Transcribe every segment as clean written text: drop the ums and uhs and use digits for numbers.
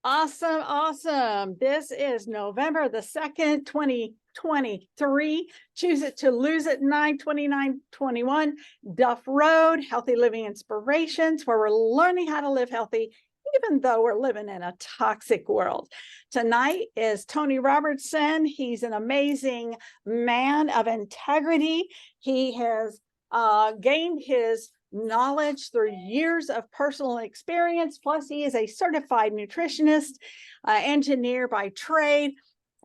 Awesome, awesome. This is November the 2nd, 2023. Choose it to lose it 9/29/21. Duff Road, Healthy Living Inspirations, where we're learning how to live healthy, even though we're living in a toxic world. Tonight is Tony Robertson. He's an amazing man of integrity. He has gained his knowledge through years of personal experience. Plus, he is a certified nutritionist, engineer by trade,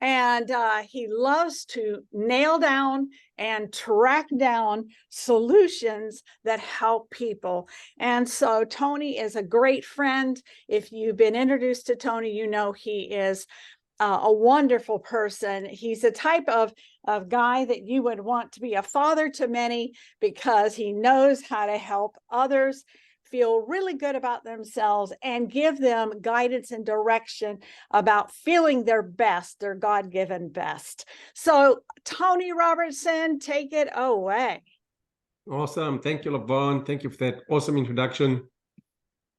and he loves to nail down and track down solutions that help people. And so Tony is a great friend. If you've been introduced to Tony, you know he is a wonderful person. He's the type of guy that you would want to be a father to many, because he knows how to help others feel really good about themselves and give them guidance and direction about feeling their best, their God-given best. So Tony Robertson, take it away. Awesome. Thank you, Lavon. Thank you for that awesome introduction.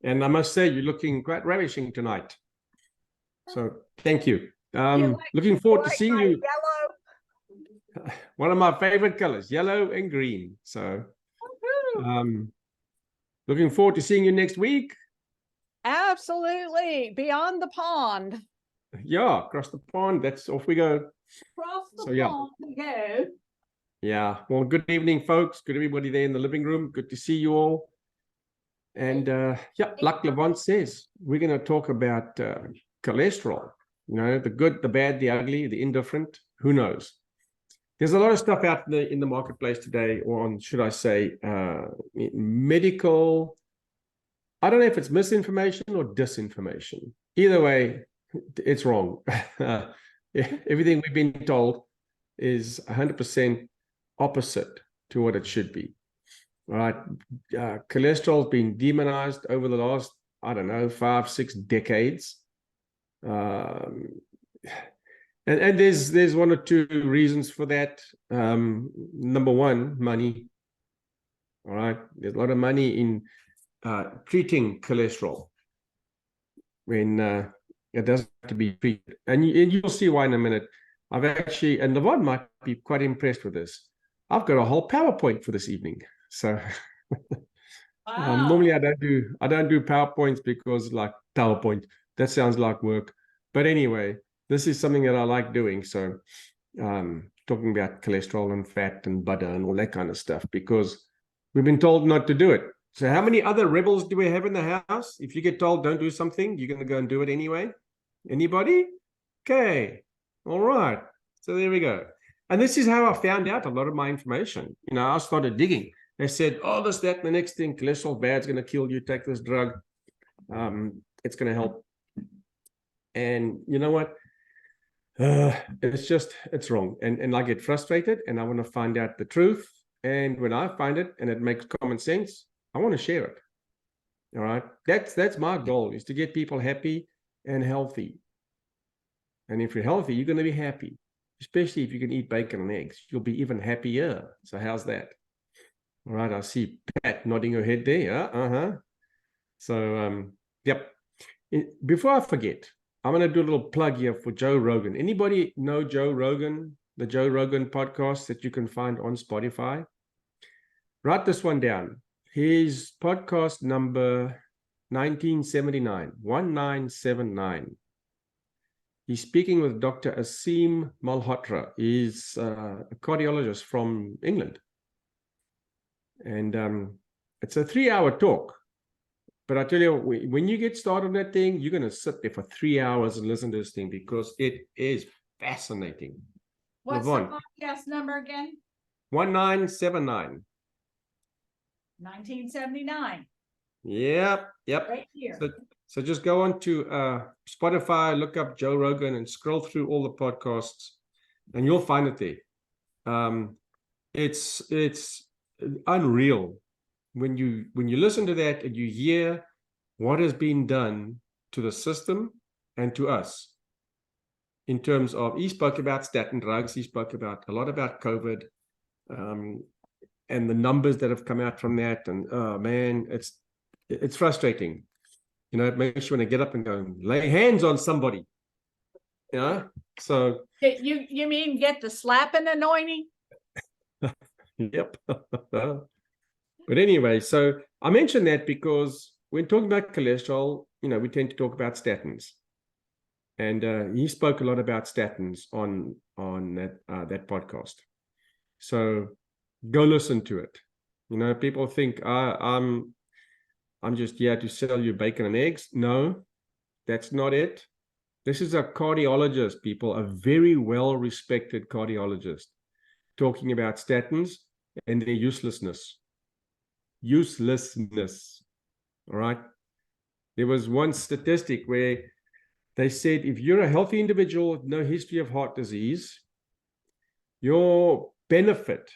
And I must say, you're looking quite ravishing tonight. So thank you. Looking forward to seeing you. Yellow. One of my favorite colors, yellow and green. So looking forward to seeing you next week. Absolutely. Beyond the pond. Yeah, across the pond. That's off we go. Across the pond we go. Yeah. Well, good evening, folks. Good everybody there in the living room. Good to see you all. And yeah, like Lavon says, we're going to talk about cholesterol. You know, the good, the bad, the ugly, the indifferent. Who knows? There's a lot of stuff out in the marketplace today, or on, should I say, medical. I don't know if it's misinformation or disinformation. Either way, it's wrong. Everything we've been told is 100% opposite to what it should be. All right. Cholesterol has been demonized over the last, I don't know, 5-6 decades. And there's one or two reasons for that. Number one, money. All right, there's a lot of money in treating cholesterol when it doesn't have to be treated, and you'll see why in a minute. I've actually, and Lavon might be quite impressed with this, I've got a whole PowerPoint for this evening. So Wow. Normally I don't do PowerPoints because, like, PowerPoint, that sounds like work. But anyway, this is something that I like doing. So talking about cholesterol and fat and butter and all that kind of stuff, because we've been told not to do it. So how many other rebels do we have in the house? If you get told don't do something, you're going to go and do it anyway? Anybody? Okay. All right. So there we go. And this is how I found out a lot of my information. You know, I started digging. They said, oh, this, that, and the next thing, cholesterol bad, is going to kill you. Take this drug. It's going to help. And you know what? It's wrong. And I get frustrated and I want to find out the truth. And when I find it and it makes common sense, I want to share it. All right. That's my goal, is to get people happy and healthy. And if you're healthy, you're going to be happy, especially if you can eat bacon and eggs. You'll be even happier. So how's that? All right. I see Pat nodding her head there. So, yep. Before I forget, I'm going to do a little plug here for Joe Rogan. Anybody know Joe Rogan, the Joe Rogan podcast that you can find on Spotify? Write this one down. His podcast number 1979. He's speaking with Dr. Aseem Malhotra. He's a cardiologist from England. And it's a 3-hour talk. But I tell you, when you get started on that thing, you're going to sit there for 3 hours and listen to this thing, because it is fascinating. What's the podcast number again? 1979. 1979. Yep. Right here. So just go on to Spotify, look up Joe Rogan, and scroll through all the podcasts, and you'll find it there. It's unreal when you listen to that and you hear what has been done to the system and to us. In terms of, he spoke about statin drugs, he spoke about a lot about COVID, and the numbers that have come out from that. And man, it's frustrating. You know, it makes you want to get up and go and lay hands on somebody. You know, so You mean get the slapping anointing? yep. But anyway, so I mentioned that because when talking about cholesterol, you know, we tend to talk about statins, and he spoke a lot about statins on that podcast. So go listen to it. You know, people think I'm just here to sell you bacon and eggs. No, that's not it. This is a cardiologist, people, a very well-respected cardiologist, talking about statins and their uselessness. Uselessness. All right. There was one statistic where they said if you're a healthy individual with no history of heart disease, your benefit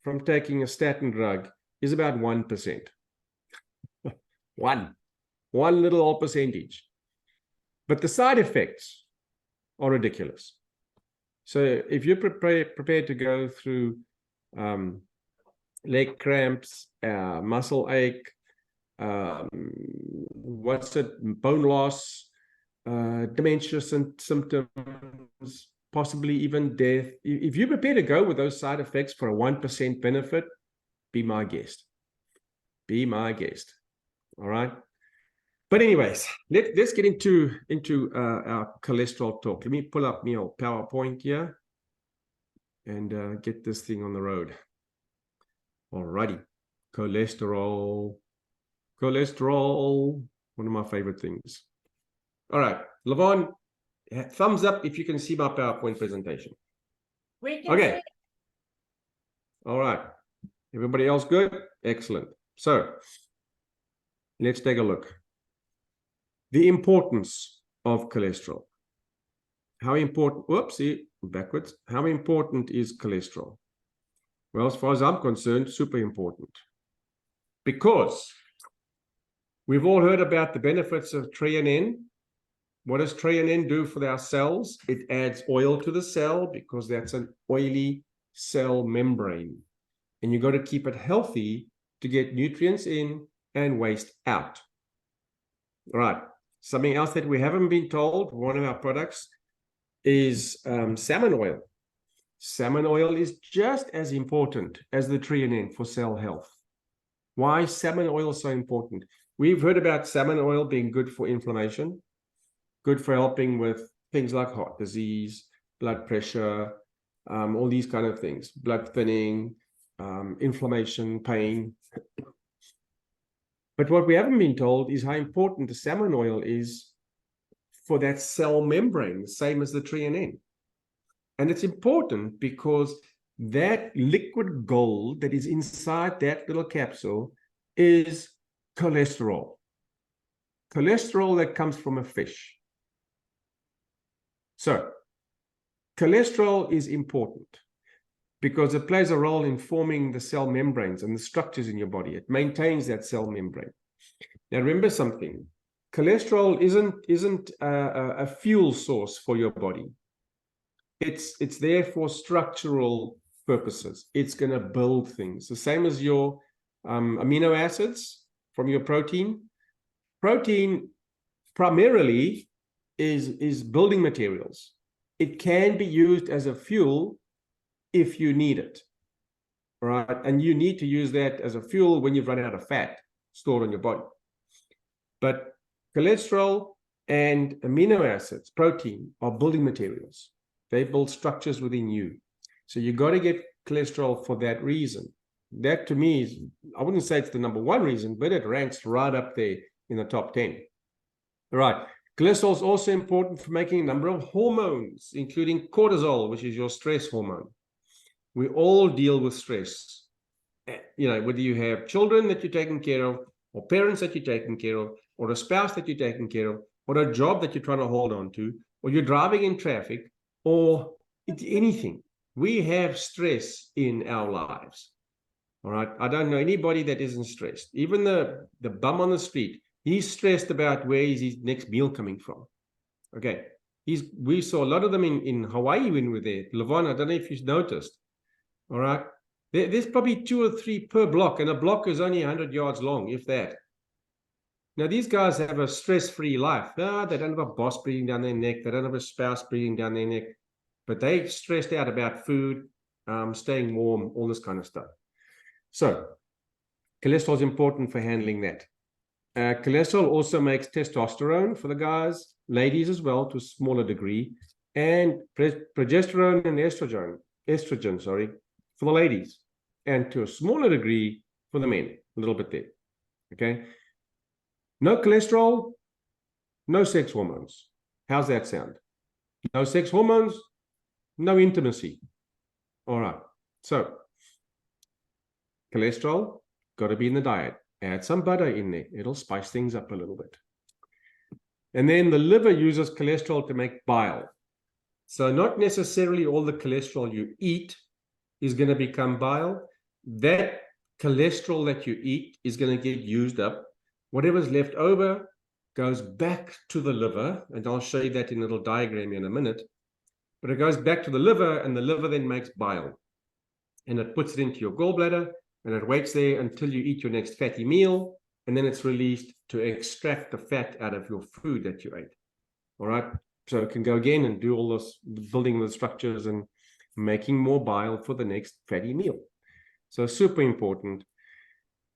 from taking a statin drug is about 1%. One little old percentage. But the side effects are ridiculous. So if you're prepared to go through leg cramps, muscle ache, bone loss, dementia symptoms, possibly even death. If you're prepared to go with those side effects for a 1% benefit, be my guest. Be my guest. All right. But anyways, let's get into our cholesterol talk. Let me pull up my PowerPoint here and get this thing on the road. Alrighty. Cholesterol, one of my favorite things. All right, Levon, thumbs up if you can see my PowerPoint presentation. We can Okay. see. All right. Everybody else good? Excellent. So let's take a look. The importance of cholesterol. How important, whoopsie, backwards. How important is cholesterol? Well, as far as I'm concerned, super important. Because we've all heard about the benefits of treanin. What does treanin do for our cells? It adds oil to the cell because that's an oily cell membrane. And you've got to keep it healthy to get nutrients in and waste out. All right. Something else that we haven't been told, one of our products is salmon oil. Salmon oil is just as important as the treanin for cell health. Why is salmon oil so important? We've heard about salmon oil being good for inflammation, good for helping with things like heart disease, blood pressure, all these kind of things, blood thinning, inflammation, pain. But what we haven't been told is how important the salmon oil is for that cell membrane, the same as the treanin. And it's important because that liquid gold that is inside that little capsule is cholesterol. Cholesterol that comes from a fish. So, cholesterol is important because it plays a role in forming the cell membranes and the structures in your body. It maintains that cell membrane. Now, remember something. Cholesterol isn't a fuel source for your body. It's there for structural purposes. It's going to build things. The same as your amino acids from your protein. Protein primarily is building materials. It can be used as a fuel if you need it, right? And you need to use that as a fuel when you've run out of fat stored in your body. But cholesterol and amino acids, protein, are building materials. They build structures within you. So you got to get cholesterol for that reason. That to me is, I wouldn't say it's the number one reason, but it ranks right up there in the top 10. All right. Cholesterol is also important for making a number of hormones, including cortisol, which is your stress hormone. We all deal with stress. You know, whether you have children that you're taking care of, or parents that you're taking care of, or a spouse that you're taking care of, or a job that you're trying to hold on to, or you're driving in traffic, or anything. We have stress in our lives. All right. I don't know anybody that isn't stressed. Even the bum on the street, he's stressed about where is his next meal coming from. Okay. We saw a lot of them in Hawaii when we were there. Levon, I don't know if you've noticed. All right. There's probably 2 or 3 per block, and a block is only 100 yards long, if that. Now, these guys have a stress-free life. They don't have a boss breathing down their neck. They don't have a spouse breathing down their neck. But they stressed out about food, staying warm, all this kind of stuff. So, cholesterol is important for handling that. Cholesterol also makes testosterone for the guys, ladies as well, to a smaller degree, and progesterone and estrogen, for the ladies, and to a smaller degree for the men, a little bit there. Okay. No cholesterol, no sex hormones. How's that sound? No sex hormones, no intimacy. All right. So, cholesterol, got to be in the diet. Add some butter in there. It'll spice things up a little bit. And then the liver uses cholesterol to make bile. So not necessarily all the cholesterol you eat is going to become bile. That cholesterol that you eat is going to get used up. Whatever's left over goes back to the liver. And I'll show you that in a little diagram in a minute. But it goes back to the liver, and the liver then makes bile. And it puts it into your gallbladder, and it waits there until you eat your next fatty meal, and then it's released to extract the fat out of your food that you ate. All right. So it can go again and do all this building the structures and making more bile for the next fatty meal. So super important.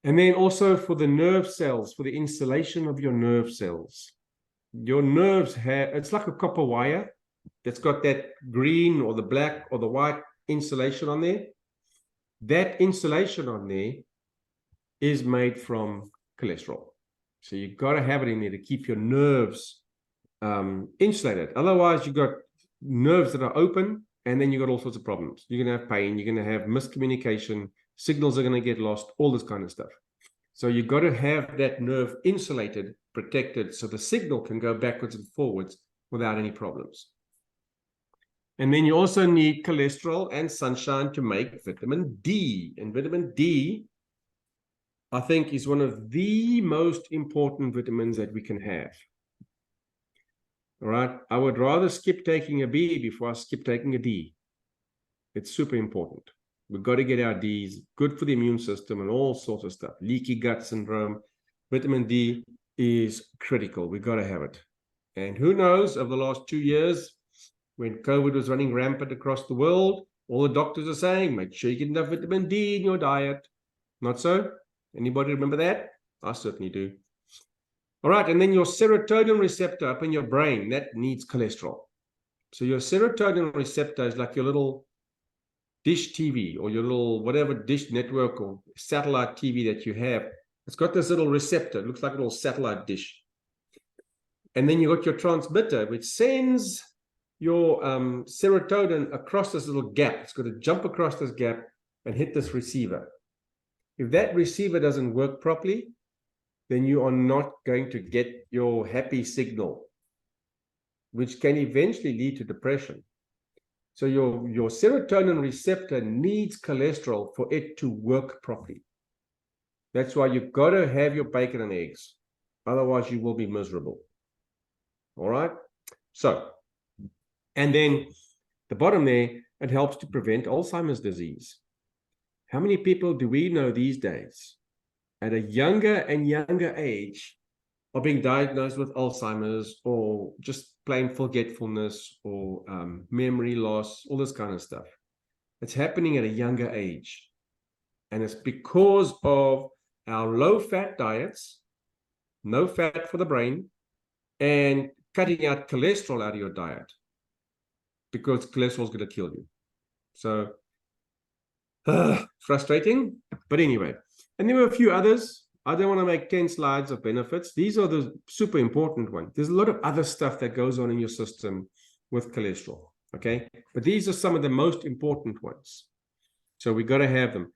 And then also for the nerve cells, for the insulation of your nerve cells. Your nerves have, it's like a copper wire that's got that green or the black or the white insulation on there. That insulation on there is made from cholesterol. So you've got to have it in there to keep your nerves insulated. Otherwise, you've got nerves that are open, and then you've got all sorts of problems. You're going to have pain. You're going to have miscommunication. Signals are going to get lost, all this kind of stuff. So you've got to have that nerve insulated, protected, so the signal can go backwards and forwards without any problems. And then you also need cholesterol and sunshine to make vitamin D. And vitamin D, I think, is one of the most important vitamins that we can have. All right. I would rather skip taking a B before I skip taking a D. It's super important. We've got to get our Ds, good for the immune system and all sorts of stuff. Leaky gut syndrome. Vitamin D is critical. We've got to have it. And who knows, over the last 2 years, when COVID was running rampant across the world, all the doctors are saying, make sure you get enough vitamin D in your diet. Not so? Anybody remember that? I certainly do. All right, and then your serotonin receptor up in your brain, that needs cholesterol. So your serotonin receptor is like your little dish TV or your little whatever dish network or satellite TV that you have. It's got this little receptor. It looks like a little satellite dish. And then you got your transmitter, which sends your serotonin across this little gap. It's got to jump across this gap and hit this receiver. If that receiver doesn't work properly, then you are not going to get your happy signal, which can eventually lead to depression. So your serotonin receptor needs cholesterol for it to work properly. That's why you've got to have your bacon and eggs. Otherwise, you will be miserable. All right? So, and then the bottom there, it helps to prevent Alzheimer's disease. How many people do we know these days at a younger and younger age are being diagnosed with Alzheimer's or just plain forgetfulness or memory loss, all this kind of stuff? It's happening at a younger age. And it's because of our low-fat diets, no fat for the brain, and cutting out cholesterol out of your diet, because cholesterol is going to kill you. So, frustrating. But anyway, and there were a few others. I don't want to make 10 slides of benefits. These are the super important ones. There's a lot of other stuff that goes on in your system with cholesterol, okay? But these are some of the most important ones. So we got to have them.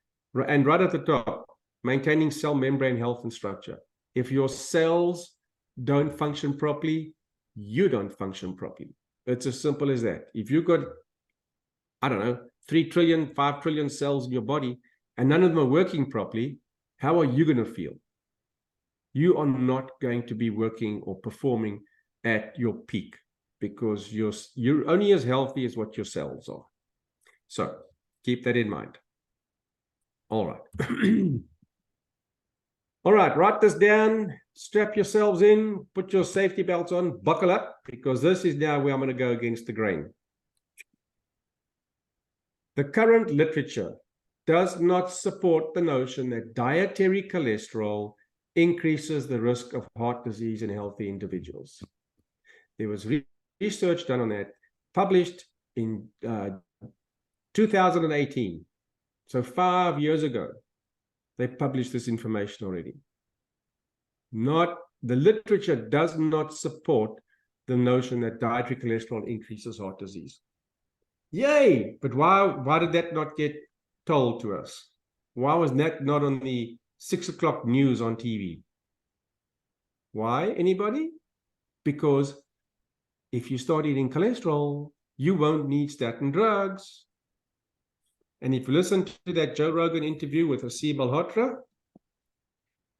And right at the top, maintaining cell membrane health and structure. If your cells don't function properly, you don't function properly. It's as simple as that. If you've got, I don't know, 3 trillion, 5 trillion cells in your body, and none of them are working properly, how are you going to feel? You are not going to be working or performing at your peak, because you're only as healthy as what your cells are. So keep that in mind. All right. All right, write this down, strap yourselves in, put your safety belts on, buckle up, because this is now where I'm going to go against the grain. The current literature does not support the notion that dietary cholesterol increases the risk of heart disease in healthy individuals. There was research done on that, published in 2018. So 5 years ago, they published this information already. The literature does not support the notion that dietary cholesterol increases heart disease. Yay! But why did that not get told to us? Why was that not on the 6 o'clock news on TV? Why? Anybody? Because if you start eating cholesterol, you won't need statin drugs. And if you listen to that Joe Rogan interview with Haseeb Malhotra,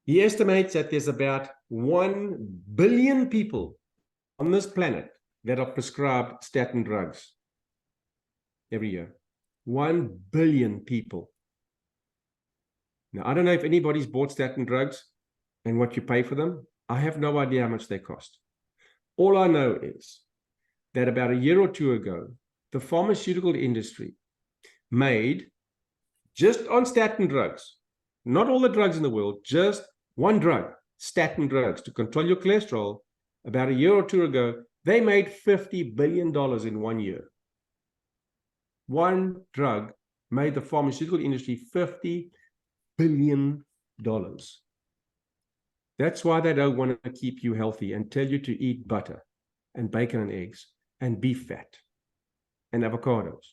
he estimates that there's about 1 billion people on this planet that are prescribed statin drugs every year. 1 billion people. Now, I don't know if anybody's bought statin drugs and what you pay for them. I have no idea how much they cost. All I know is that about a year or two ago, the pharmaceutical industry made, just on statin drugs, not all the drugs in the world, just one drug, statin drugs, to control your cholesterol. About a year or two ago, they made $50 billion in 1 year. One drug made the pharmaceutical industry $50 billion. That's why they don't want to keep you healthy and tell you to eat butter and bacon and eggs and beef fat and avocados,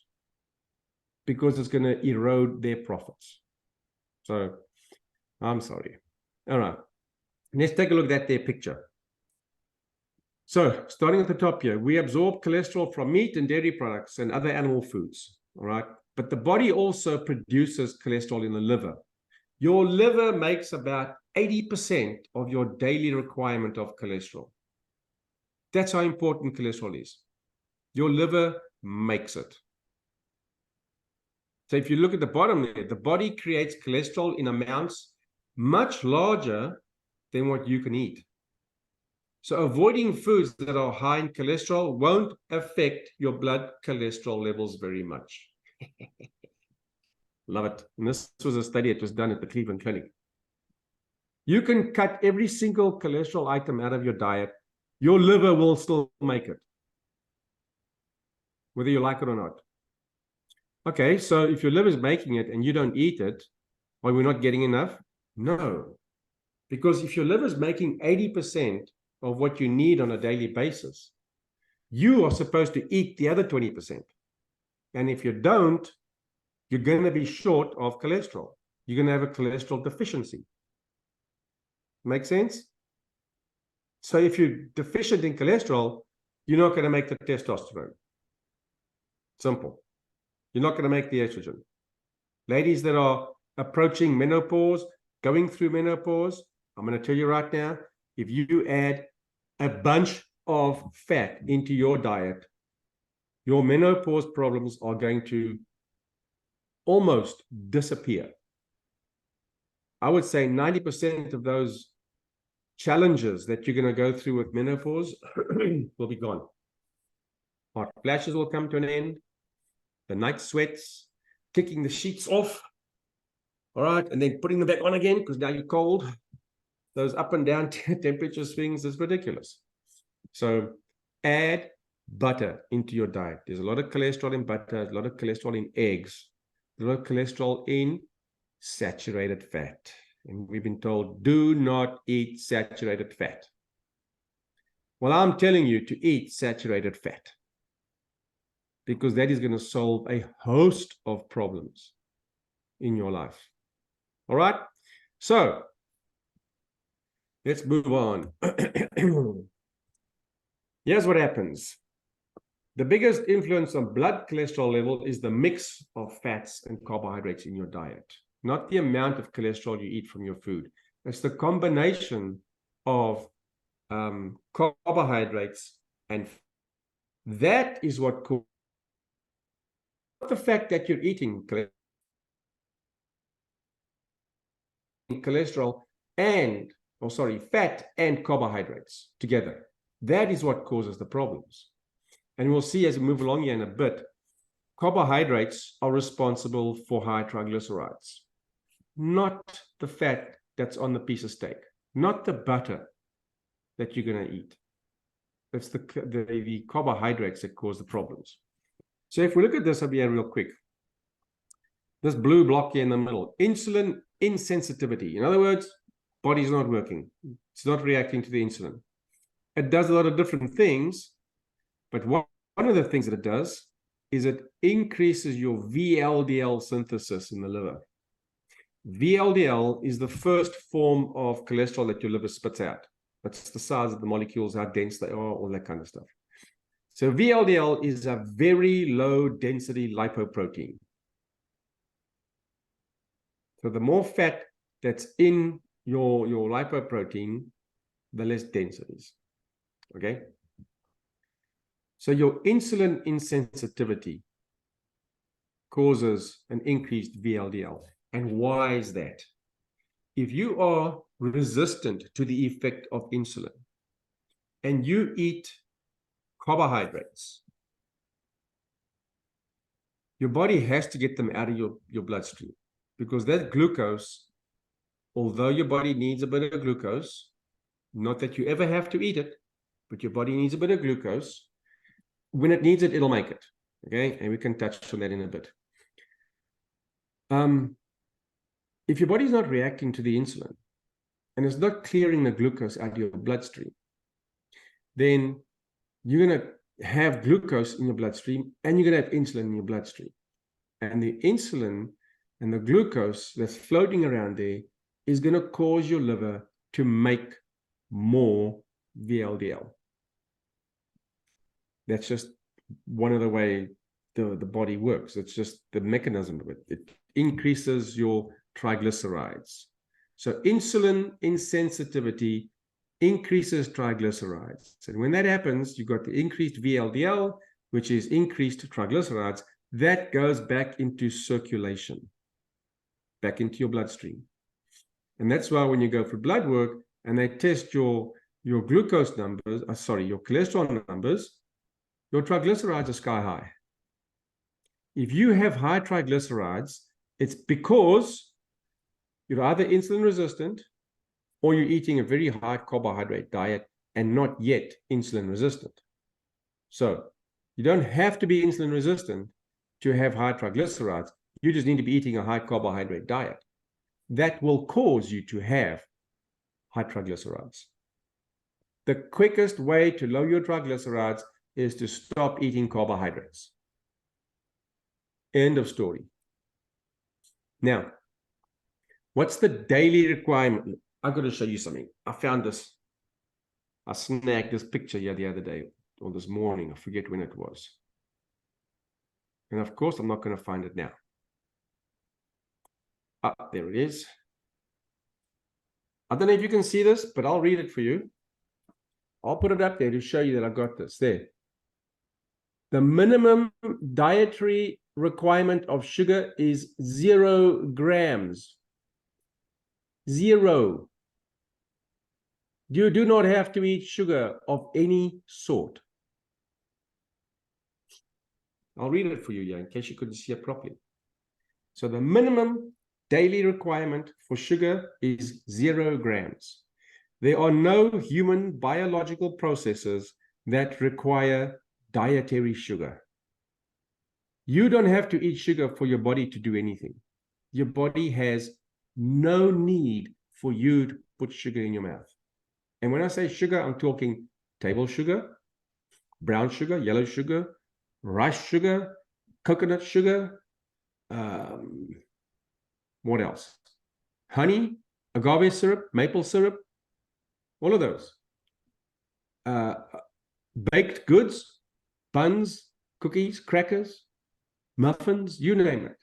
because it's going to erode their profits. So I'm sorry. All right, let's take a look at their picture. So starting at the top here, we absorb cholesterol from meat and dairy products and other animal foods. All right, but the body also produces cholesterol in the liver. Your liver makes about 80% of your daily requirement of cholesterol. That's how important cholesterol is. Your liver makes it. So if you look at the bottom there, the body creates cholesterol in amounts much larger than what you can eat. So avoiding foods that are high in cholesterol won't affect your blood cholesterol levels very much. Love it. And this was a study that was done at the Cleveland Clinic. You can cut every single cholesterol item out of your diet. Your liver will still make it, whether you like it or not. Okay, so if your liver is making it and you don't eat it, are we not getting enough? No. Because if your liver is making 80% of what you need on a daily basis, you are supposed to eat the other 20%. And if you don't, you're going to be short of cholesterol. You're going to have a cholesterol deficiency. Make sense? So if you're deficient in cholesterol, you're not going to make the testosterone. Simple. You're not going to make the estrogen. Ladies that are approaching menopause, going through menopause, I'm going to tell you right now, if you add a bunch of fat into your diet, your menopause problems are going to almost disappear. I would say 90% of those challenges that you're going to go through with menopause will be gone. Hot flashes will come to an end. The night sweats, kicking the sheets off. All right, and then putting them back on again because now you're cold. Those up and down temperature swings is ridiculous. So add butter into your diet. There's a lot of cholesterol in butter, a lot of cholesterol in eggs, a lot of cholesterol in saturated fat. And we've been told, do not eat saturated fat. Well, I'm telling you to eat saturated fat, because that is going to solve a host of problems in your life. All right? So let's move on. Here's what happens. The biggest influence on blood cholesterol level is the mix of fats and carbohydrates in your diet, not the amount of cholesterol you eat from your food. It's the combination of carbohydrates and that is what causes the fact that you're eating cholesterol and, fat and carbohydrates together. That is what causes the problems. And we'll see as we move along here in a bit, carbohydrates are responsible for high triglycerides, not the fat that's on the piece of steak, not the butter that you're going to eat. It's the carbohydrates that cause the problems. So if we look at this up here real quick, this blue block here in the middle, insulin insensitivity. In other words, body's not working. It's not reacting to the insulin. It does a lot of different things, but one of the things that it does is it increases your VLDL synthesis in the liver. VLDL is the first form of cholesterol that your liver spits out. That's the size of the molecules, how dense they are, all that kind of stuff. So VLDL is a very low density lipoprotein. So the more fat that's in your lipoprotein, the less dense it is. Okay? So your insulin insensitivity causes an increased VLDL. And why is that? If you are resistant to the effect of insulin and you eat carbohydrates, your body has to get them out of your bloodstream, because that glucose, although your body needs a bit of glucose, not that you ever have to eat it, but your body needs a bit of glucose. When it needs it, it'll make it. Okay, and we can touch on that in a bit. If your body's not reacting to the insulin and it's not clearing the glucose out of your bloodstream, then you're going to have glucose in your bloodstream and you're going to have insulin in your bloodstream. And the insulin and the glucose that's floating around there is going to cause your liver to make more VLDL. That's just one of the way the body works. It's just the mechanism of it. It increases your triglycerides. So insulin insensitivity increases triglycerides. And when that happens, you've got the increased VLDL, which is increased triglycerides. That goes back into circulation, back into your bloodstream. And that's why when you go for blood work and they test your glucose numbers, your cholesterol numbers, your triglycerides are sky high. If you have high triglycerides, it's because you're either insulin resistant or you're eating a very high carbohydrate diet and not yet insulin resistant. So you don't have to be insulin resistant to have high triglycerides. You just need to be eating a high carbohydrate diet. That will cause you to have high triglycerides. The quickest way to lower your triglycerides is to stop eating carbohydrates. End of story. Now, what's the daily requirement? I've got to show you something. I found this. I snagged this picture here the other day, or this morning. I forget when it was. And of course, I'm not going to find it now. Ah, there it is. I don't know if you can see this, but I'll read it for you. I'll put it up there to show you that I got this. There. The minimum dietary requirement of sugar is 0 grams. 0. You do not have to eat sugar of any sort. I'll read it for you here in case you couldn't see it properly. So the minimum daily requirement for sugar is 0 grams. There are no human biological processes that require dietary sugar. You don't have to eat sugar for your body to do anything. Your body has no need for you to put sugar in your mouth. And when I say sugar, I'm talking table sugar, brown sugar, yellow sugar, rice sugar, coconut sugar, what else? Honey, agave syrup, maple syrup, all of those. Baked goods, buns, cookies, crackers, muffins, you name it.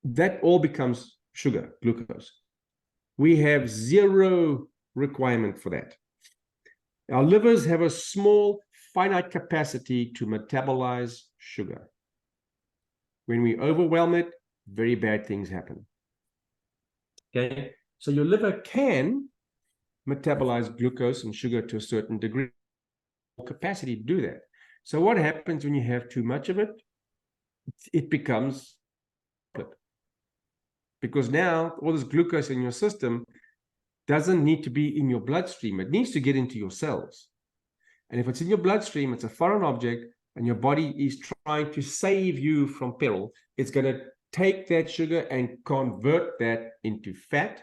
That all becomes sugar, glucose. We have 0 requirement for that. Our livers have a small, finite capacity to metabolize sugar. When we overwhelm it, very bad things happen. Okay, So your liver can metabolize glucose and sugar to a certain degree, capacity to do that. So what happens when you have too much of it? It becomes, because now all this glucose in your system doesn't need to be in your bloodstream. It needs to get into your cells. And if it's in your bloodstream, it's a foreign object, and your body is trying to save you from peril. It's going to take that sugar and convert that into fat,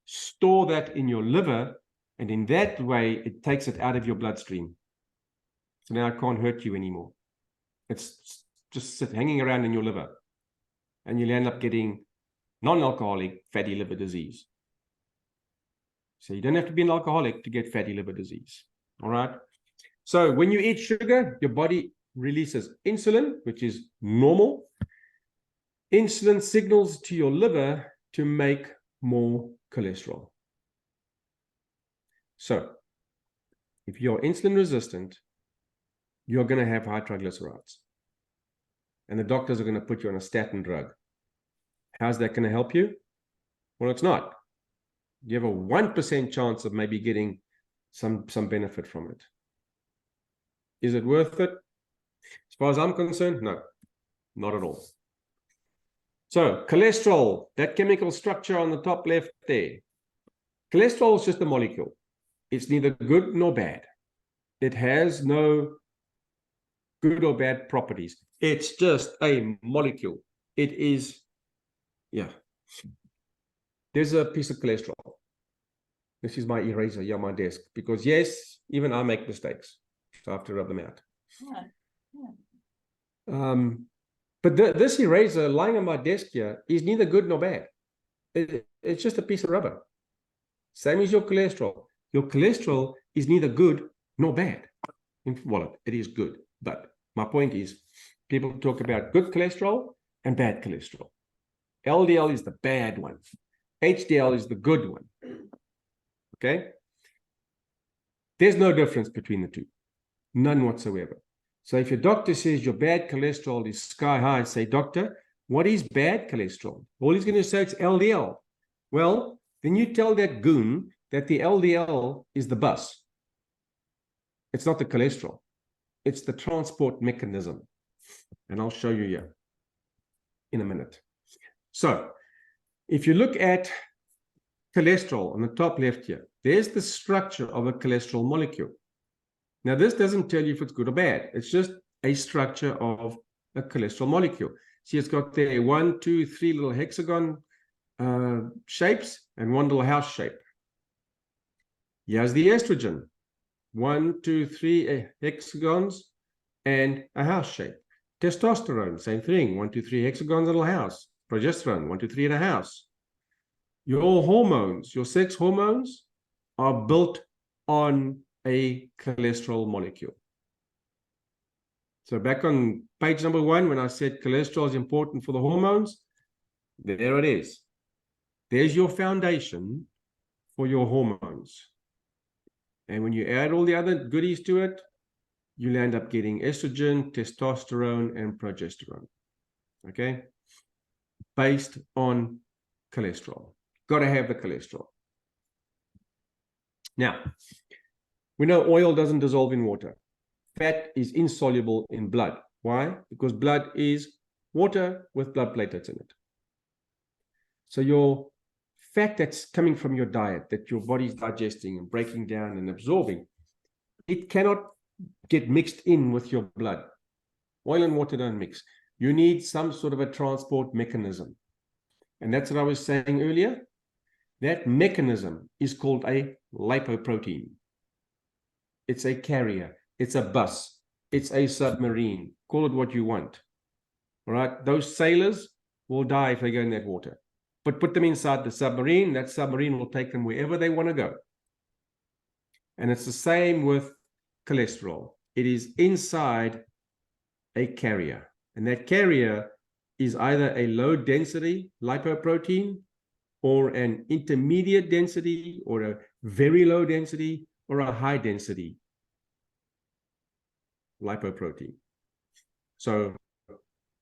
store that in your liver, and in that way, it takes it out of your bloodstream. So now it can't hurt you anymore. It's just hanging around in your liver, and you'll end up getting non-alcoholic fatty liver disease. So you don't have to be an alcoholic to get fatty liver disease. All right. So when you eat sugar, your body releases insulin, which is normal. Insulin signals to your liver to make more cholesterol. So if you're insulin resistant, you're going to have high triglycerides. And the doctors are going to put you on a statin drug. How's that going to help you? Well, it's not. You have a 1% chance of maybe getting some benefit from it. Is it worth it? As far as I'm concerned, no, not at all. So cholesterol, that chemical structure on the top left there. Cholesterol is just a molecule. It's neither good nor bad. It has no good or bad properties. It's just a molecule. It is, yeah. There's a piece of cholesterol. This is my eraser here on my desk, because yes, even I make mistakes. So I have to rub them out. Yeah. But this eraser lying on my desk here is neither good nor bad. It's just a piece of rubber. Same as your cholesterol. Your cholesterol is neither good nor bad. Well, it is good. But my point is, people talk about good cholesterol and bad cholesterol. LDL is the bad one. HDL is the good one. Okay? There's no difference between the two. None whatsoever. So if your doctor says your bad cholesterol is sky high, say, doctor, what is bad cholesterol? All he's going to say it's LDL. Well, then you tell that goon that the LDL is the bus. It's not the cholesterol. It's the transport mechanism. And I'll show you here in a minute. So if you look at cholesterol on the top left here, there's the structure of a cholesterol molecule. Now, this doesn't tell you if it's good or bad. It's just a structure of a cholesterol molecule. See, it's got there 1, 2, 3 little hexagon shapes and one little house shape. Here's the estrogen. 1, 2, 3 hexagons and a house shape. Testosterone, same thing. 1, 2, 3 hexagons and a little house. Progesterone, 1, 2, 3 and a house. Your hormones, your sex hormones, are built on a cholesterol molecule. So back on page number 1, when I said cholesterol is important for the hormones, there it is. There's your foundation for your hormones. And when you add all the other goodies to it, you'll end up getting estrogen, testosterone, and progesterone. Okay? Based on cholesterol. Got to have the cholesterol. Now, we know oil doesn't dissolve in water. Fat is insoluble in blood. Why? Because blood is water with blood platelets in it. So your fat that's coming from your diet, that your body's digesting and breaking down and absorbing, it cannot get mixed in with your blood. Oil and water don't mix. You need some sort of a transport mechanism. And that's what I was saying earlier. That mechanism is called a lipoprotein. It's a carrier. It's a bus. It's a submarine. Call it what you want. All right? Those sailors will die if they go in that water. But put them inside the submarine. That submarine will take them wherever they want to go. And it's the same with cholesterol. It is inside a carrier. And that carrier is either a low density lipoprotein or an intermediate density or a very low density or a high density lipoprotein. So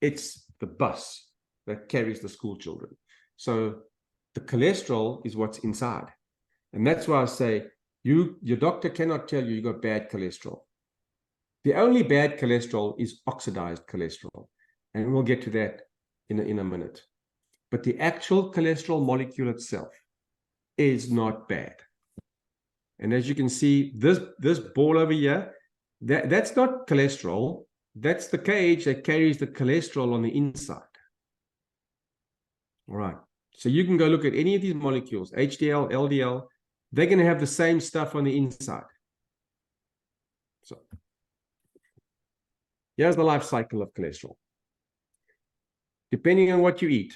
it's the bus that carries the school children. So The cholesterol is what's inside. And that's why I say, your doctor cannot tell you got bad cholesterol. The only bad cholesterol is oxidized cholesterol. And we'll get to that in a minute. But the actual cholesterol molecule itself is not bad. And as you can see, this ball over here, that's not cholesterol. That's the cage that carries the cholesterol on the inside. All right. So you can go look at any of these molecules, HDL, LDL, they're going to have the same stuff on the inside. So here's the life cycle of cholesterol. Depending on what you eat,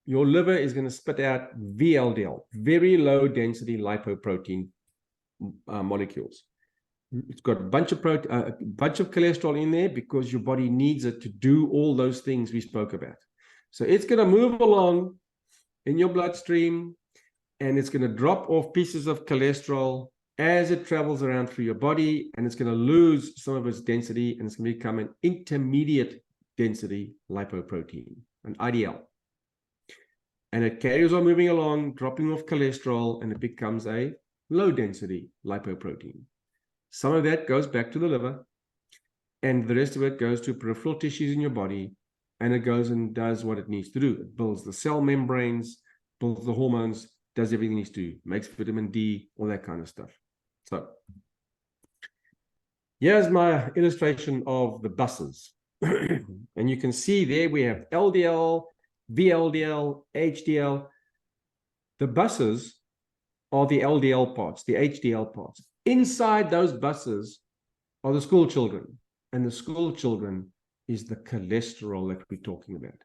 your liver is going to spit out VLDL, very low density lipoprotein molecules. It's got a bunch of cholesterol in there because your body needs it to do all those things we spoke about. So it's going to move along in your bloodstream, and it's going to drop off pieces of cholesterol as it travels around through your body, and it's going to lose some of its density, and it's going to become an intermediate density lipoprotein, an IDL. And it carries on moving along, dropping off cholesterol, and it becomes a low density lipoprotein. Some of that goes back to the liver, and the rest of it goes to peripheral tissues in your body, and it goes and does what it needs to do. It builds the cell membranes, builds the hormones, does everything it needs to do, makes vitamin D, all that kind of stuff. So here's my illustration of the buses. And you can see there we have LDL, VLDL, HDL. The buses are the LDL parts, the HDL parts. Inside those buses are the school children, and the school children is the cholesterol that we're talking about.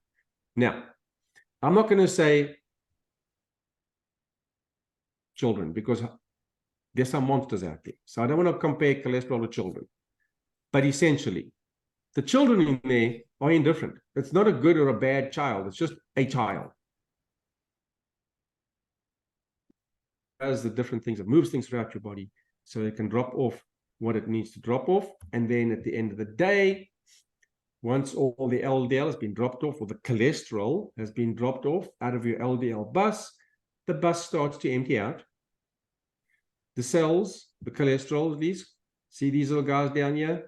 Now, I'm not going to say children because there's some monsters out there. So I don't want to compare cholesterol with children. But essentially, the children in there are indifferent. It's not a good or a bad child. It's just a child. It does the different things. It moves things throughout your body so it can drop off what it needs to drop off. And then at the end of the day, once all the LDL has been dropped off, or the cholesterol has been dropped off out of your LDL bus, the bus starts to empty out. The cells, the cholesterol, see these little guys down here?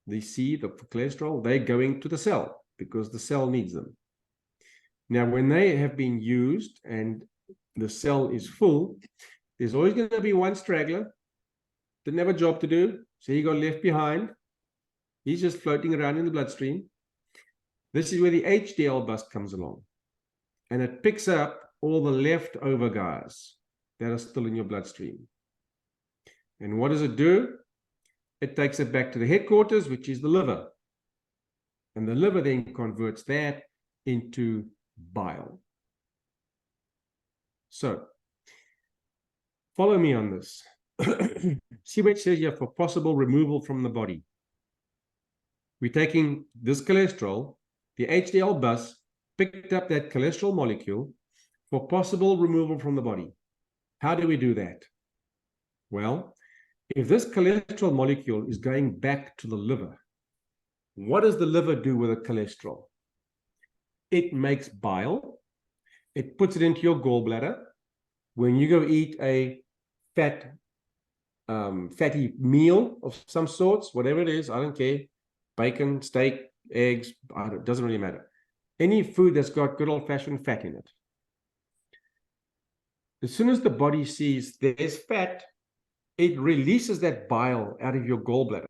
They see the cholesterol, they're going to the cell because the cell needs them. Now, when they have been used and the cell is full, there's always going to be one straggler, didn't have a job to do, so he got left behind. He's just floating around in the bloodstream. This is where the HDL bus comes along, and it picks up all the leftover guys that are still in your bloodstream. And what does it do? It takes it back to the headquarters, which is the liver. And the liver then converts that into bile. So, follow me on this. See what it says here for possible removal from the body. We're taking this cholesterol, the HDL bus picked up that cholesterol molecule for possible removal from the body. How do we do that? Well, if this cholesterol molecule is going back to the liver, what does the liver do with the cholesterol? It makes bile. It puts it into your gallbladder. When you go eat a fatty meal of some sorts, whatever it is, I don't care, bacon, steak, eggs, it doesn't really matter. Any food that's got good old-fashioned fat in it. As soon as the body sees there's fat, it releases that bile out of your gallbladder,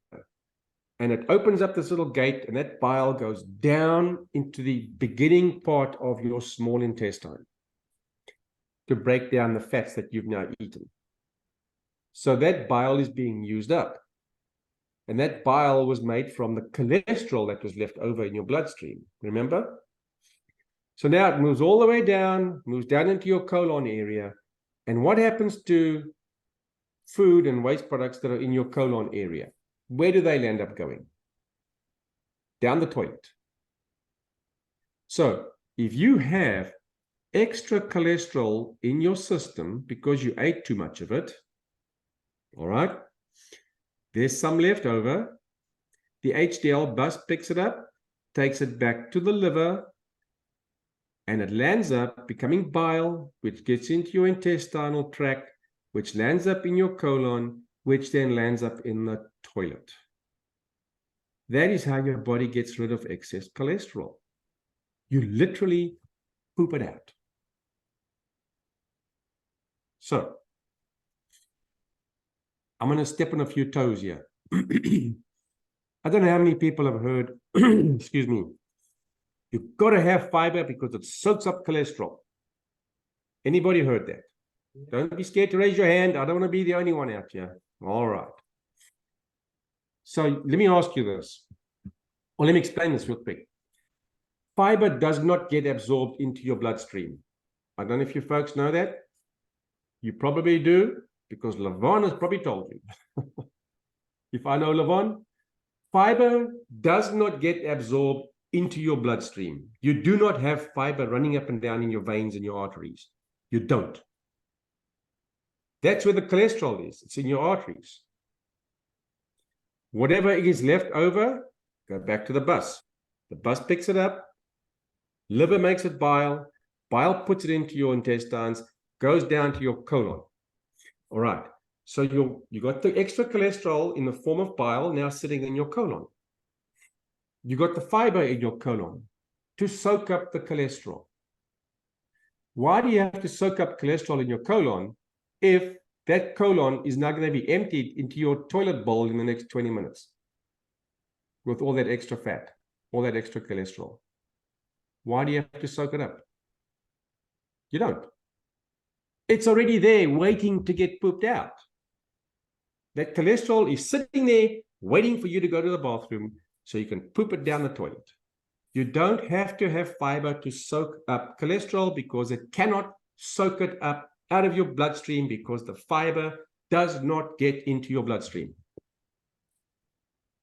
and it opens up this little gate, and that bile goes down into the beginning part of your small intestine to break down the fats that you've now eaten. So that bile is being used up, and that bile was made from the cholesterol that was left over in your bloodstream, remember? So now it moves all the way down, moves down into your colon area, and what happens to food and waste products that are in your colon area? Where do they end up going? Down the toilet. So if you have extra cholesterol in your system because you ate too much of it, all right, there's some left over. The HDL bus picks it up, takes it back to the liver, And it lands up becoming bile, which gets into your intestinal tract, which lands up in your colon, which then lands up in the toilet. That is how your body gets rid of excess cholesterol. You literally poop it out. So, I'm going to step on a few toes here. I don't know how many people have heard, excuse me, you've got to have fiber because it soaks up cholesterol. Anybody heard that? Don't be scared to raise your hand. I don't want to be the only one out here. All right. So let me ask you this, or let me explain this real quick. Fiber does not get absorbed into your bloodstream. I don't know if you folks know that. You probably do, because Levon has probably told you. If I know Levon, fiber does not get absorbed into your bloodstream. You do not have fiber running up and down in your veins and your arteries. You don't. That's where the cholesterol is. It's in your arteries. Whatever is left over, go back to the bus. The bus picks it up. Liver makes it bile. Bile puts it into your intestines, goes down to your colon. All right. So you got the extra cholesterol in the form of bile now sitting in your colon. You got the fiber in your colon to soak up the cholesterol. Why do you have to soak up cholesterol in your colon if that colon is now going to be emptied into your toilet bowl in the next 20 minutes with all that extra fat, all that extra cholesterol? Why do you have to soak it up? You don't. It's already there waiting to get pooped out. That cholesterol is sitting there waiting for you to go to the bathroom so you can poop it down the toilet. You don't have to have fiber to soak up cholesterol because it cannot soak it up out of your bloodstream because the fiber does not get into your bloodstream.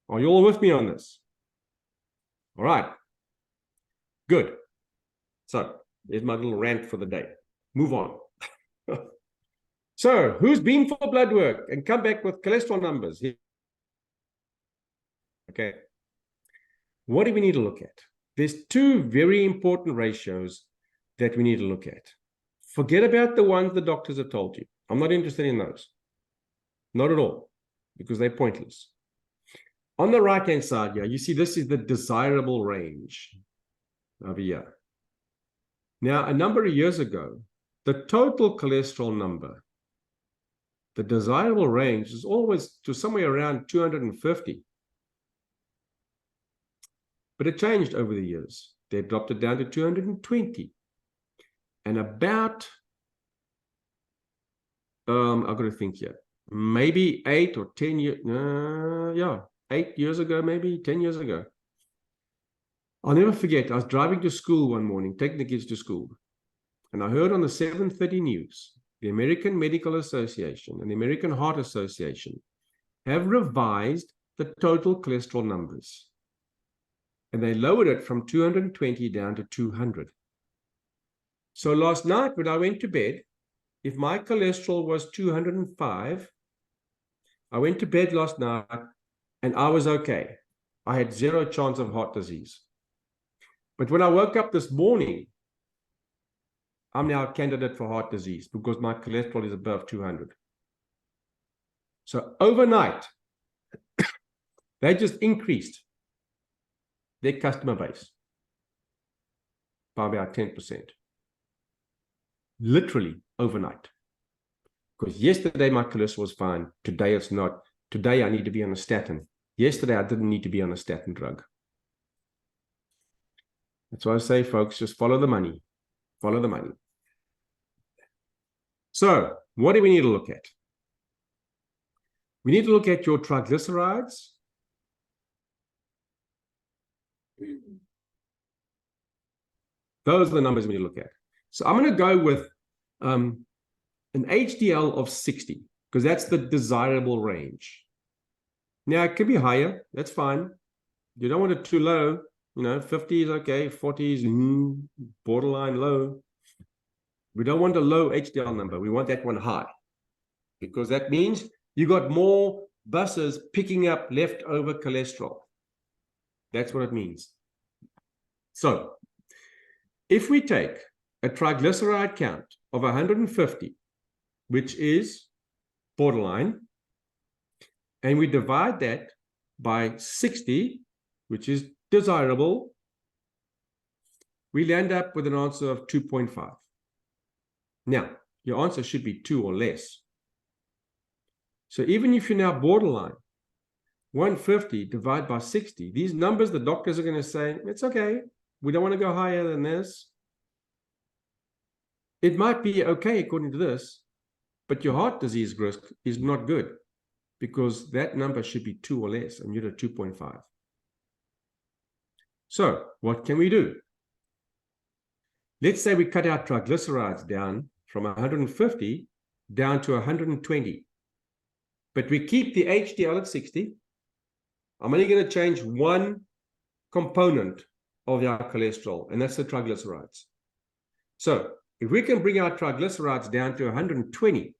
Are you all with me on this? All right. Good. So there's my little rant for the day. Move on. So who's been for blood work and come back with cholesterol numbers? Okay. What do we need to look at? There's two very important ratios that we need to look at. Forget about the ones the doctors have told you. I'm not interested in those. Not at all, because they're pointless. On the right-hand side here, you see this is the desirable range over here. Now, a number of years ago, the total cholesterol number, the desirable range is always to somewhere around 250. But it changed over the years. They dropped it down to 220. And about, I've got to think here, maybe 8 or 10 years, 8 years ago, maybe 10 years ago. I'll never forget, I was driving to school one morning, taking the kids to school, and I heard on the 7:30 news, the American Medical Association and the American Heart Association have revised the total cholesterol numbers. And they lowered it from 220 down to 200. So last night when I went to bed, if my cholesterol was 205, I went to bed last night and I was okay. I had zero chance of heart disease. But when I woke up this morning, I'm now a candidate for heart disease because my cholesterol is above 200. So overnight, they just increased their customer base by about 10%. Literally overnight. Because yesterday my cholesterol was fine. Today it's not. Today I need to be on a statin. Yesterday I didn't need to be on a statin drug. That's why I say, folks, just follow the money. Follow the money. So, what do we need to look at? We need to look at your triglycerides. Those are the numbers we need to look at. So I'm going to go with an HDL of 60 because that's the desirable range. Now, it could be higher. That's fine. You don't want it too low. 50 is okay. 40 is borderline low. We don't want a low HDL number. We want that one high because that means you got more buses picking up leftover cholesterol. That's what it means. So If we take a triglyceride count of 150, which is borderline, and we divide that by 60, which is desirable, we land up with an answer of 2.5. Now, your answer should be 2 or less. So even if you're now borderline, 150 divided by 60, these numbers, the doctors are going to say, it's okay, we don't want to go higher than this. It might be okay according to this, but your heart disease risk is not good because that number should be 2 or less, and you're at 2.5. So what can we do? Let's say we cut our triglycerides down from 150 down to 120, but we keep the HDL at 60. I'm only going to change one component of our cholesterol, and that's the triglycerides. So if we can bring our triglycerides down to 120,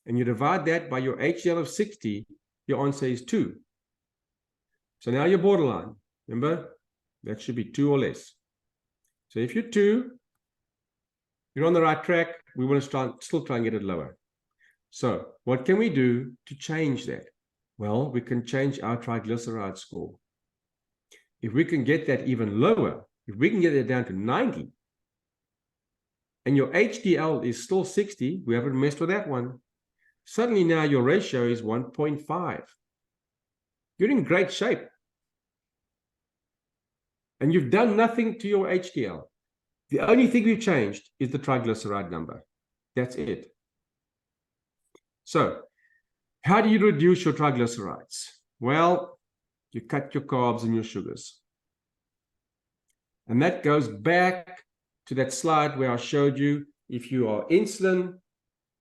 and you divide that by your HDL of 60, your answer is 2. So now you're borderline. Remember, that should be 2 or less. So if you're 2, you're on the right track. We want to still try and get it lower. So what can we do to change that? Well, we can change our triglyceride score. If we can get that even lower, if we can get it down to 90, and your HDL is still 60, we haven't messed with that one. Suddenly now your ratio is 1.5. You're in great shape. And you've done nothing to your HDL. The only thing we've changed is the triglyceride number. That's it. So, how do you reduce your triglycerides? Well, you cut your carbs and your sugars. And that goes back to that slide where I showed you if you are insulin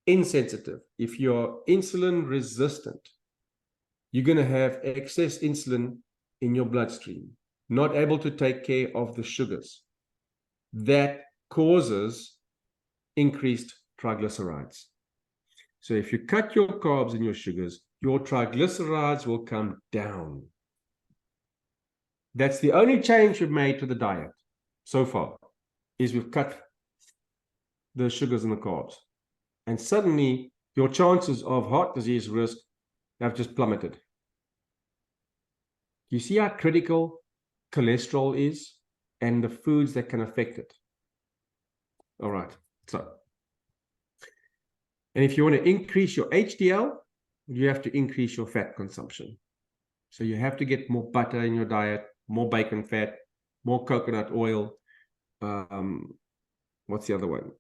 insensitive, if you're insulin resistant, you're going to have excess insulin in your bloodstream, not able to take care of the sugars. That causes increased triglycerides. So if you cut your carbs and your sugars, your triglycerides will come down. That's the only change we've made to the diet so far, is we've cut the sugars and the carbs. And suddenly, your chances of heart disease risk have just plummeted. You see how critical cholesterol is and the foods that can affect it. All right, so. And if you want to increase your HDL, you have to increase your fat consumption. So you have to get more butter in your diet, more bacon fat, more coconut oil. What's the other one?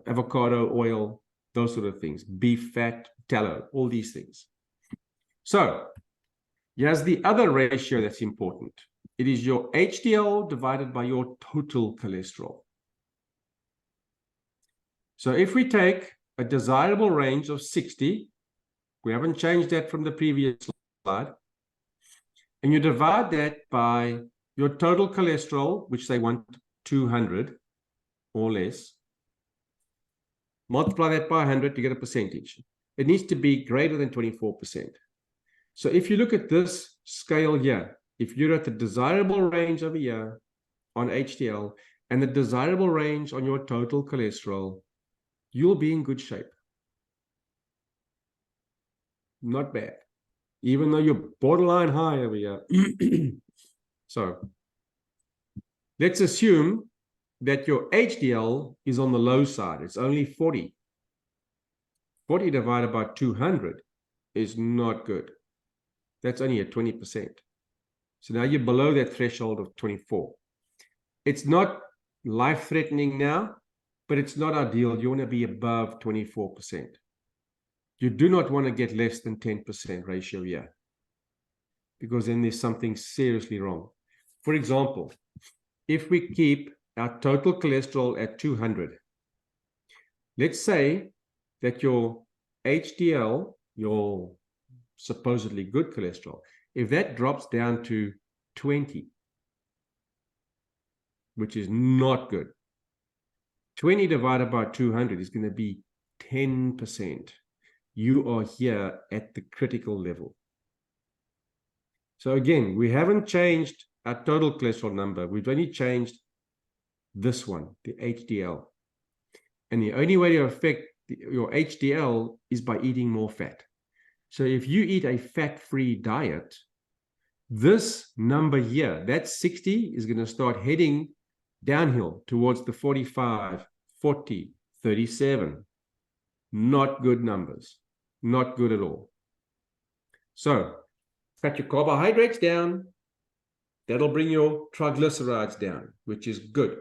Avocado oil, those sort of things. Beef fat, tallow, all these things. So here's the other ratio that's important. It is your HDL divided by your total cholesterol. So if we take a desirable range of 60, we haven't changed that from the previous slide, and you divide that by your total cholesterol, which they want 200 or less, multiply that by 100 to get a percentage. It needs to be greater than 24%. So if you look at this scale here, if you're at the desirable range over here on HDL and the desirable range on your total cholesterol, you'll be in good shape. Not bad, even though you're borderline high over here. So let's assume that your HDL is on the low side. It's only 40. 40 divided by 200 is not good. That's only at 20%. So now you're below that threshold of 24. It's not life-threatening now, but it's not ideal. You want to be above 24%. You do not want to get less than 10% ratio here, because then there's something seriously wrong. For example, if we keep our total cholesterol at 200, let's say that your HDL, your supposedly good cholesterol, if that drops down to 20, which is not good, 20 divided by 200 is going to be 10%. You are here at the critical level. So again, we haven't changed our total cholesterol number. We've only changed this one, the HDL. And the only way to affect your HDL is by eating more fat. So if you eat a fat-free diet, this number here, that 60 is going to start heading downhill towards the 45, 40, 37. Not good numbers. Not good at all. So cut your carbohydrates down. That'll bring your triglycerides down, which is good.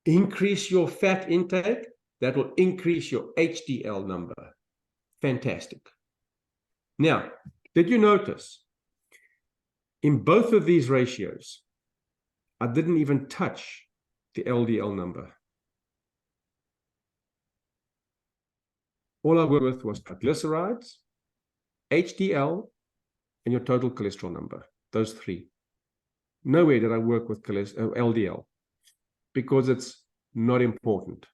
Increase your fat intake. That will increase your HDL number. Fantastic. Now, did you notice in both of these ratios, I didn't even touch the LDL number. All I worked with was triglycerides, HDL, and your total cholesterol number, those three. Nowhere did I work with LDL because it's not important.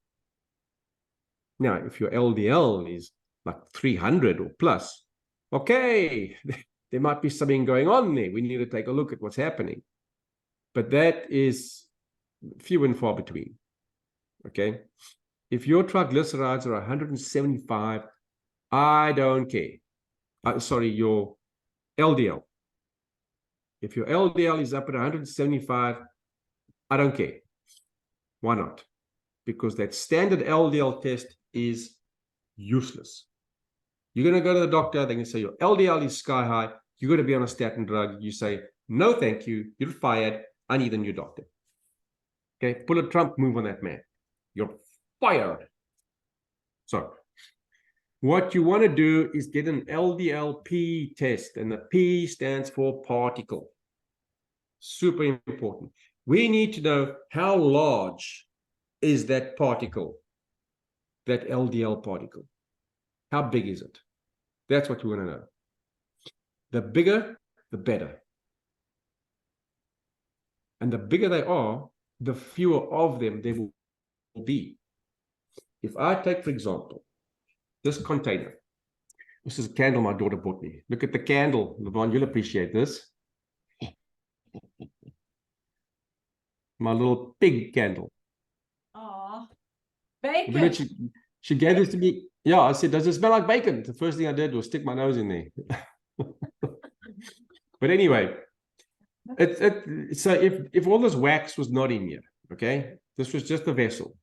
Now, if your LDL is like 300 or plus, okay, there might be something going on there. We need to take a look at what's happening. But that is few and far between, okay? If your triglycerides are 175, I don't care. Sorry, your LDL. If your LDL is up at 175, I don't care. Why not? Because that standard LDL test is useless. You're going to go to the doctor, they're going to say your LDL is sky high, you're going to be on a statin drug. You say, no, thank you, you're fired, I need a new doctor. Okay, pull a Trump move on that man. You're fired. So, what you want to do is get an LDL-P test, and the P stands for particle. Super important. We need to know how large is that particle, that LDL particle. How big is it? That's what we want to know. The bigger, the better. And the bigger they are, the fewer of them there will be. If I take, for example, this container. This is a candle my daughter bought me. Look at the candle, Levon, you'll appreciate this. My little pig candle. Aw, bacon. She gave this to me. Yeah, I said, does it smell like bacon? The first thing I did was stick my nose in there. But anyway, so if all this wax was not in here, okay, this was just a vessel.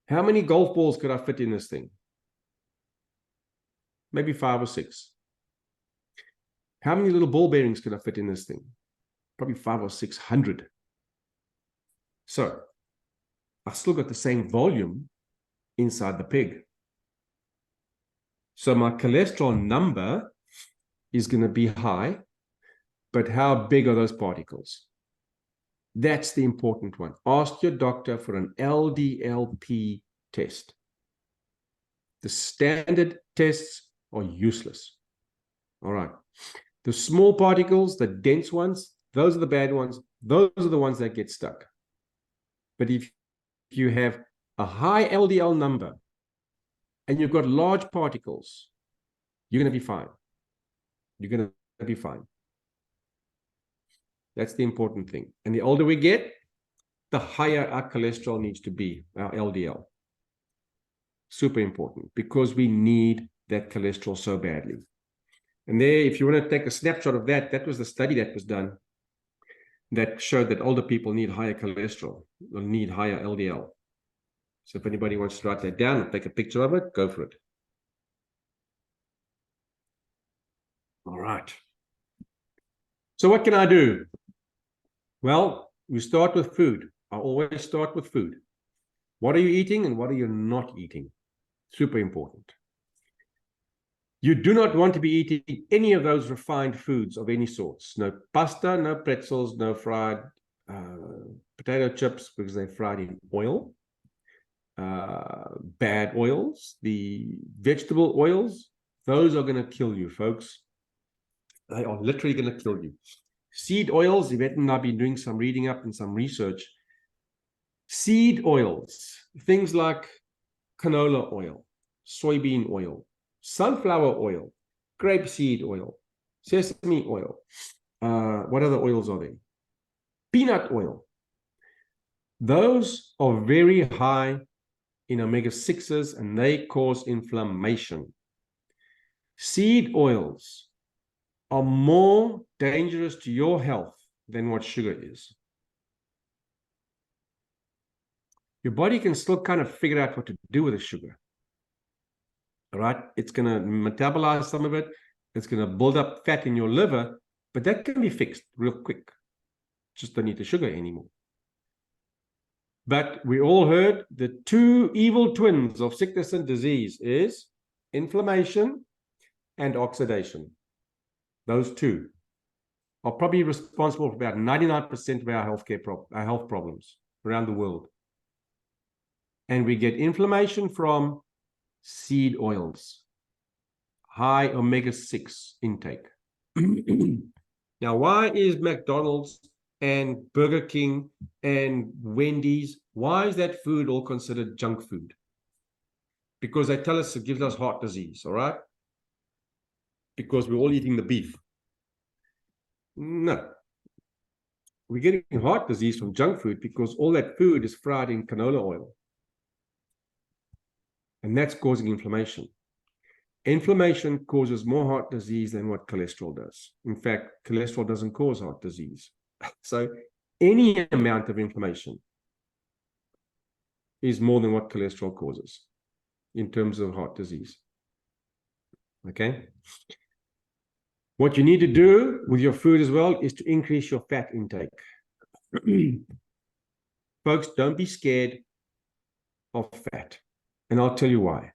How many golf balls could I fit in this thing? Maybe 5 or 6. How many little ball bearings could I fit in this thing? Probably 500 or 600. So I still got the same volume inside the pig. So my cholesterol number is going to be high, but how big are those particles? That's the important one. Ask your doctor for an LDL-P test. The standard tests are useless. All right. The small particles, the dense ones, those are the bad ones. Those are the ones that get stuck. But if you have a high LDL number and you've got large particles, you're going to be fine. You're going to be fine. That's the important thing. And the older we get, the higher our cholesterol needs to be, our LDL. Super important because we need that cholesterol so badly. And there, if you want to take a snapshot of that, that was the study that was done that showed that older people need higher cholesterol or need higher LDL. So if anybody wants to write that down or take a picture of it, go for it. All right. So what can I do? Well, we start with food. I always start with food. What are you eating and what are you not eating? Super important. You do not want to be eating any of those refined foods of any sorts. No pasta, no pretzels, no fried potato chips because they're fried in oil. Bad oils, the vegetable oils, those are going to kill you, folks. They are literally going to kill you. Seed oils, Yvette and I have been doing some reading up and some research. Seed oils, things like canola oil, soybean oil, sunflower oil, grapeseed oil, sesame oil. What other oils are there? Peanut oil. Those are very high in omega-6s and they cause inflammation. Seed oils are more dangerous to your health than what sugar is. Your body can still kind of figure out what to do with the sugar. All right, it's going to metabolize some of it. It's going to build up fat in your liver, but that can be fixed real quick. Just don't need the sugar anymore. But we all heard the two evil twins of sickness and disease is inflammation and oxidation. Those two are probably responsible for about 99% of our health problems around the world. And we get inflammation from seed oils, high omega-6 intake. Now, why is McDonald's and Burger King and Wendy's, why is that food all considered junk food? Because they tell us it gives us heart disease, all right? Because we're all eating the beef. No. We're getting heart disease from junk food because all that food is fried in canola oil. And that's causing inflammation. Inflammation causes more heart disease than what cholesterol does. In fact, cholesterol doesn't cause heart disease. So any amount of inflammation is more than what cholesterol causes in terms of heart disease. Okay? What you need to do with your food as well is to increase your fat intake. Folks, don't be scared of fat. And I'll tell you why.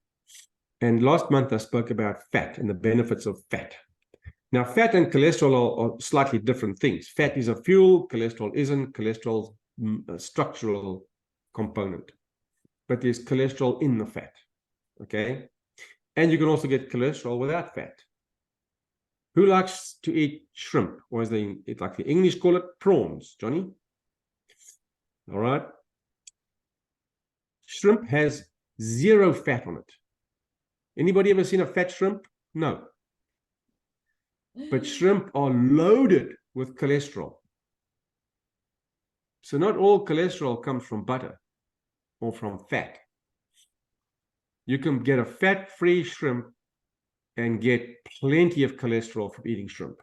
And last month I spoke about fat and the benefits of fat. Now, fat and cholesterol are slightly different things. Fat is a fuel, cholesterol isn't. Cholesterol is a structural component. But there's cholesterol in the fat, okay? And you can also get cholesterol without fat. Who likes to eat shrimp? Or as like the English call it, prawns, Johnny? All right. Shrimp has 0 fat on it. Anybody ever seen a fat shrimp? No. But shrimp are loaded with cholesterol. So not all cholesterol comes from butter or from fat. You can get a fat-free shrimp and get plenty of cholesterol from eating shrimp.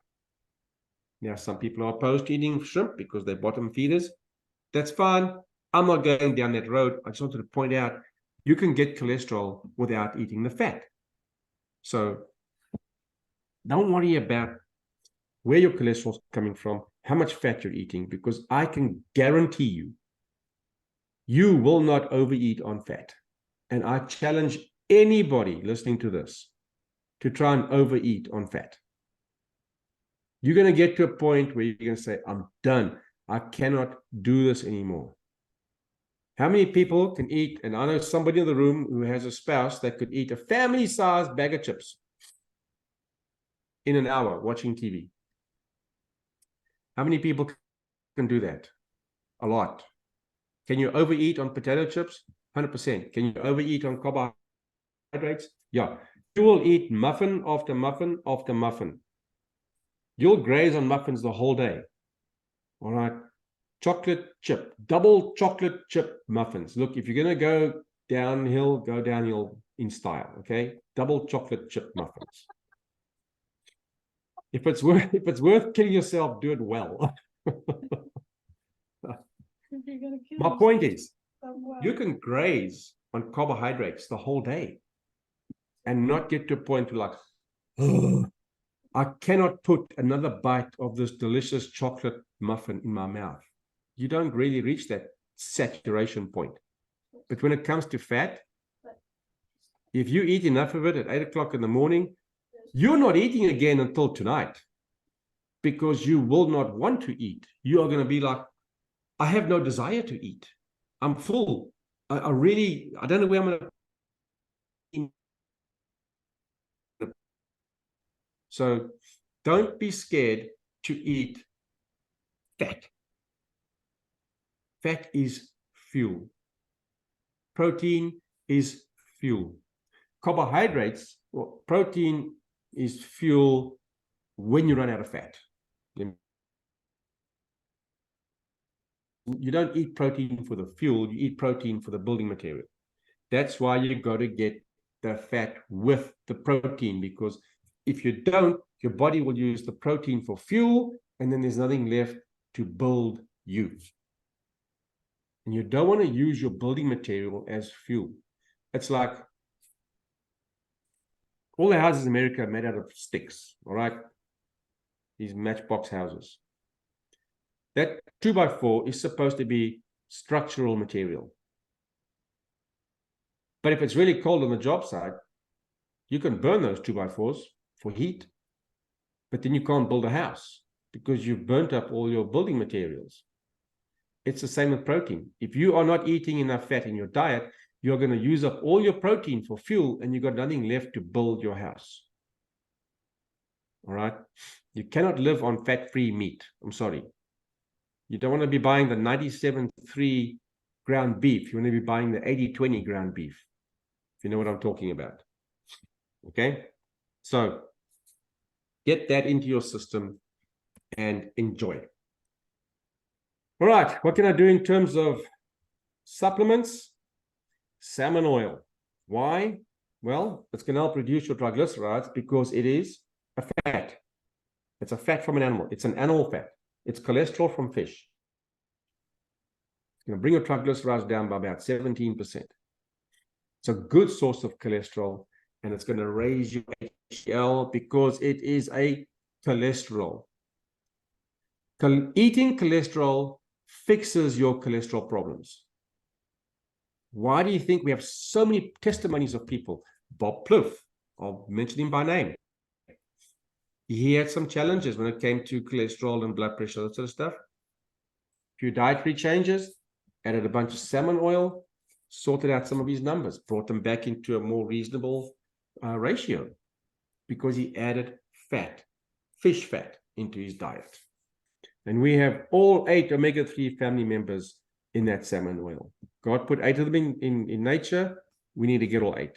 Now, some people are opposed to eating shrimp because they're bottom feeders. That's fine. I'm not going down that road. I just wanted to point out you can get cholesterol without eating the fat. So don't worry about where your cholesterol is coming from, how much fat you're eating, because I can guarantee you, you will not overeat on fat. And I challenge anybody listening to this to try and overeat on fat. You're going to get to a point where you're going to say, I'm done. I cannot do this anymore. How many people can eat, and I know somebody in the room who has a spouse that could eat a family-sized bag of chips in an hour watching TV. How many people can do that? A lot. Can you overeat on potato chips? 100%. Can you overeat on carbohydrates? Yeah. You will eat muffin after muffin after muffin. You'll graze on muffins the whole day. All right. Chocolate chip, double chocolate chip muffins. Look, if you're going to go downhill in style, okay? Double chocolate chip muffins. If it's worth killing yourself, do it well. My point is, you can graze on carbohydrates the whole day and not get to a point where like, oh, I cannot put another bite of this delicious chocolate muffin in my mouth. You don't really reach that saturation point. But when it comes to fat, if you eat enough of it at 8 o'clock in the morning, you're not eating again until tonight because you will not want to eat. You are going to be like, I have no desire to eat. I'm full. I don't know where I'm going to. So don't be scared to eat fat. Fat is fuel. Protein is fuel. Carbohydrates, well, protein is fuel when you run out of fat. you don't eat protein for the fuel, you eat protein for the building material. That's why you got to get the fat with the protein, because if you don't, your body will use the protein for fuel, and then there's nothing left to build you. And you don't want to use your building material as fuel. It's like all the houses in America are made out of sticks, all right? These matchbox houses. That 2x4 is supposed to be structural material. But if it's really cold on the job site, you can burn those 2x4s for heat, but then you can't build a house because you've burnt up all your building materials. It's the same with protein. If you are not eating enough fat in your diet, you're going to use up all your protein for fuel, and you've got nothing left to build your house. All right? You cannot live on fat-free meat. I'm sorry. You don't want to be buying the 97.3 ground beef. You want to be buying the 80-20 ground beef, if you know what I'm talking about. Okay? So get that into your system and enjoy. All right, what can I do in terms of supplements? Salmon oil. Why? Well, it's going to help reduce your triglycerides because it is a fat. It's a fat from an animal. It's an animal fat. It's cholesterol from fish. It's going to bring your triglycerides down by about 17%. It's a good source of cholesterol, and it's going to raise your HDL because it is a cholesterol. Eating cholesterol fixes your cholesterol problems. Why do you think we have so many testimonies of people? Bob Plouffe, I'll mention him by name. He had some challenges when it came to cholesterol and blood pressure, that sort of stuff. A few dietary changes, added a bunch of salmon oil, sorted out some of his numbers, brought them back into a more reasonable ratio because he added fat, fish fat, into his diet. And we have all 8 omega-3 family members in that salmon oil. God put 8 of them in nature. We need to get all 8.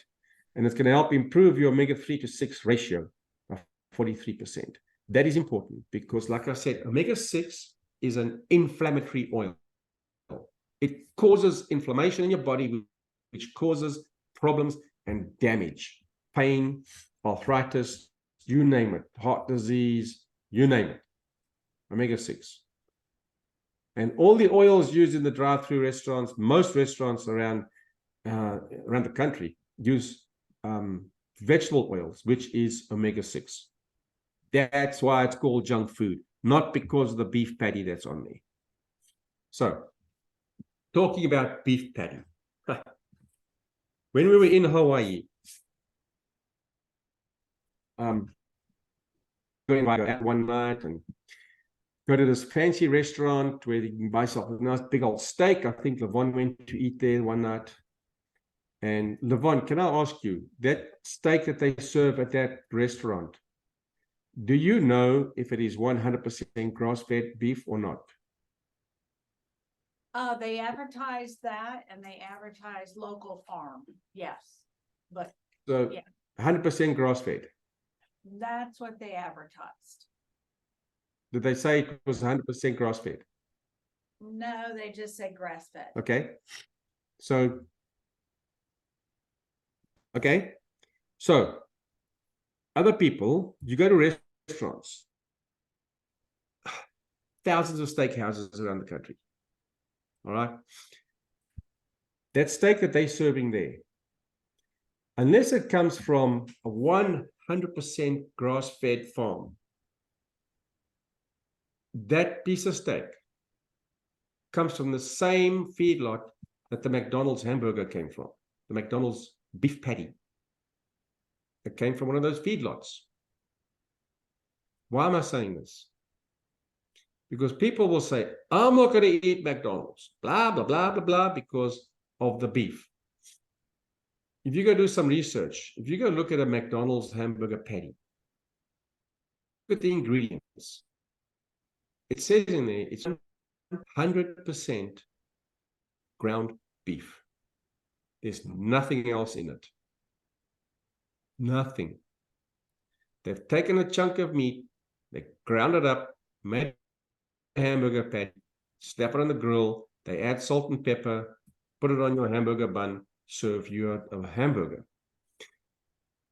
And it's going to help improve your omega-3 to 6 ratio of 43%. That is important because, like I said, omega-6 is an inflammatory oil. It causes inflammation in your body, which causes problems and damage, pain, arthritis, you name it, heart disease, you name it. Omega-6. And all the oils used in the drive-through restaurants, most restaurants around the country use vegetable oils, which is omega-6. That's why it's called junk food, not because of the beef patty that's on there. So, talking about beef patty. When we were in Hawaii, going out one night and go to this fancy restaurant where you can buy yourself a nice big old steak. I think Levon went to eat there one night. And Levon, can I ask you, that steak that they serve at that restaurant, do you know if it is 100% grass-fed beef or not? They advertise that, and they advertise local farm. Yes, but So yeah. 100% grass-fed. That's what they advertised. Did they say it was 100% grass-fed? No, they just said grass-fed. Okay. So other people, you go to restaurants, thousands of steakhouses around the country. All right. That steak that they're serving there, unless it comes from a 100% grass-fed farm, that piece of steak comes from the same feedlot that the McDonald's hamburger came from, the McDonald's beef patty. It came from one of those feedlots. Why am I saying this? Because people will say, I'm not going to eat McDonald's, blah, blah, blah, blah, blah, because of the beef. If you go do some research, if you go look at a McDonald's hamburger patty, look at the ingredients. It says in there, it's 100% ground beef. There's nothing else in it. Nothing. They've taken a chunk of meat, they ground it up, made a hamburger patty, slap it on the grill, they add salt and pepper, put it on your hamburger bun, serve you a hamburger.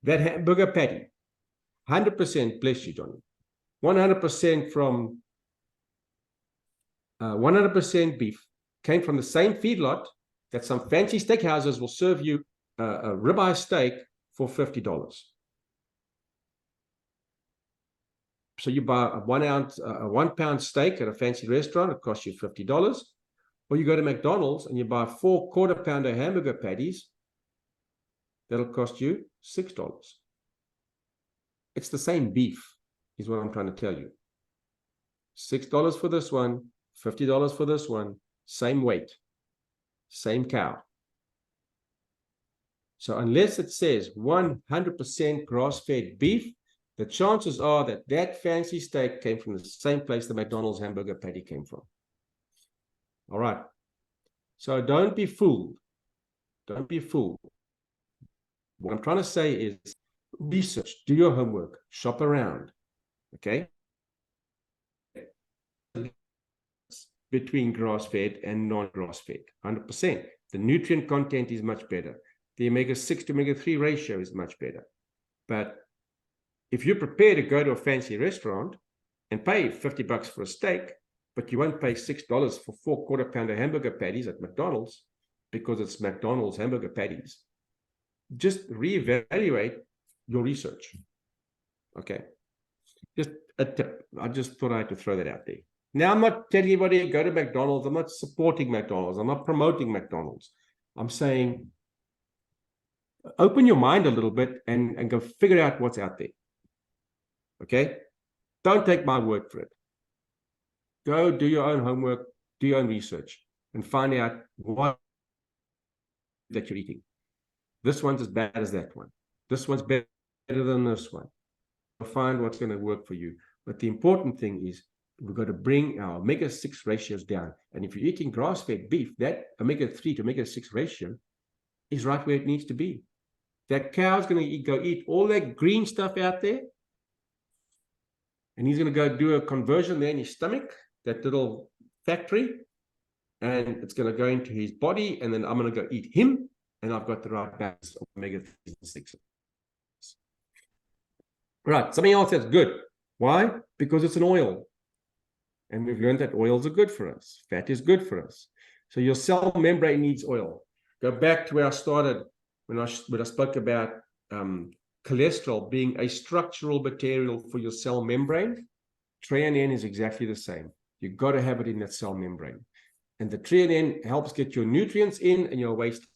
That hamburger patty, 100%, bless you, Johnny, 100% from 100% beef, came from the same feedlot that some fancy steakhouses will serve you a ribeye steak for $50. So you buy a 1 pound steak at a fancy restaurant, it costs you $50. Or you go to McDonald's and you buy 4 quarter-pounder hamburger patties, that'll cost you $6. It's the same beef, is what I'm trying to tell you. $6 for this one, $50 for this one, same weight, same cow. So unless it says 100% grass-fed beef, the chances are that that fancy steak came from the same place the McDonald's hamburger patty came from. All right. So don't be fooled. Don't be fooled. What I'm trying to say is research, do your homework, shop around. Okay? Between grass-fed and non-grass-fed, 100%. The nutrient content is much better. The omega-6 to omega-3 ratio is much better. But if you're prepared to go to a fancy restaurant and pay $50 for a steak, but you won't pay $6 for 4 quarter-pounder hamburger patties at McDonald's because it's McDonald's hamburger patties, just reevaluate your research. Okay. Just a tip. I just thought I had to throw that out there. Now, I'm not telling anybody go to McDonald's. I'm not supporting McDonald's. I'm not promoting McDonald's. I'm saying open your mind a little bit and go figure out what's out there. Okay? Don't take my word for it. Go do your own homework, do your own research, and find out what that you're eating. This one's as bad as that one. This one's better than this one. Find what's going to work for you. But the important thing is we've got to bring our omega-6 ratios down. And if you're eating grass-fed beef, that omega-3 to omega-6 ratio is right where it needs to be. That cow's going to go eat all that green stuff out there, and he's going to go do a conversion there in his stomach, that little factory, and it's going to go into his body, and then I'm going to go eat him, and I've got the right balance of omega-3 and 6. Right, something else that's good. Why? Because it's an oil. And we've learned that oils are good for us. Fat is good for us. So your cell membrane needs oil. Go back to where I started when I spoke about cholesterol being a structural material for your cell membrane. Threonine is exactly the same. You've got to have it in that cell membrane. And the threonine helps get your nutrients in and your waste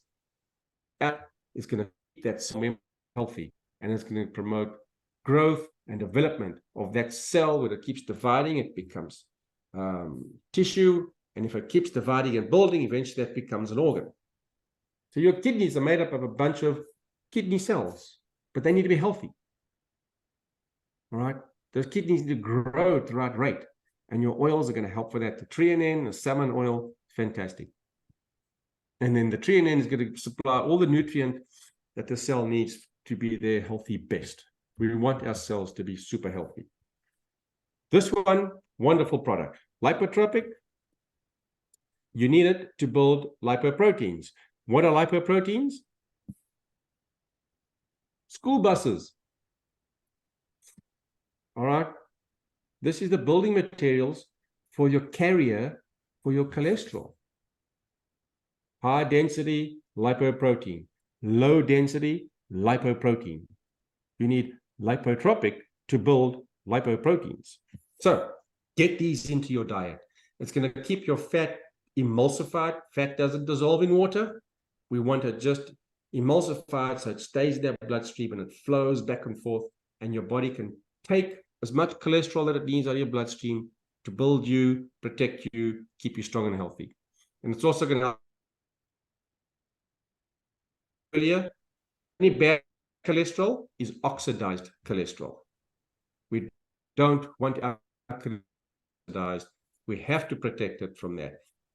out. It's going to keep that cell membrane healthy. And it's going to promote growth and development of that cell. Where it keeps dividing, it becomes tissue. And if it keeps dividing and building, eventually that becomes an organ. So your kidneys are made up of a bunch of kidney cells, but they need to be healthy. All right? Those kidneys need to grow at the right rate. And your oils are going to help for that. The threonine, the salmon oil, fantastic. And then the threonine is going to supply all the nutrient that the cell needs to be their healthy best. We want our cells to be super healthy. This one, wonderful product. Lipotropic, you need it to build lipoproteins. What are lipoproteins? School buses. All right. This is the building materials for your carrier for your cholesterol. High density lipoprotein, low density lipoprotein. You need lipotropic to build lipoproteins. So get these into your diet. It's going to keep your fat emulsified. Fat doesn't dissolve in water. We want it just emulsified so it stays in their bloodstream and it flows back and forth, and your body can take as much cholesterol that it needs out of your bloodstream to build you, protect you, keep you strong and healthy. And it's also going to help earlier, any bad cholesterol is oxidized cholesterol. We don't want our oxidized. We have to protect it from that.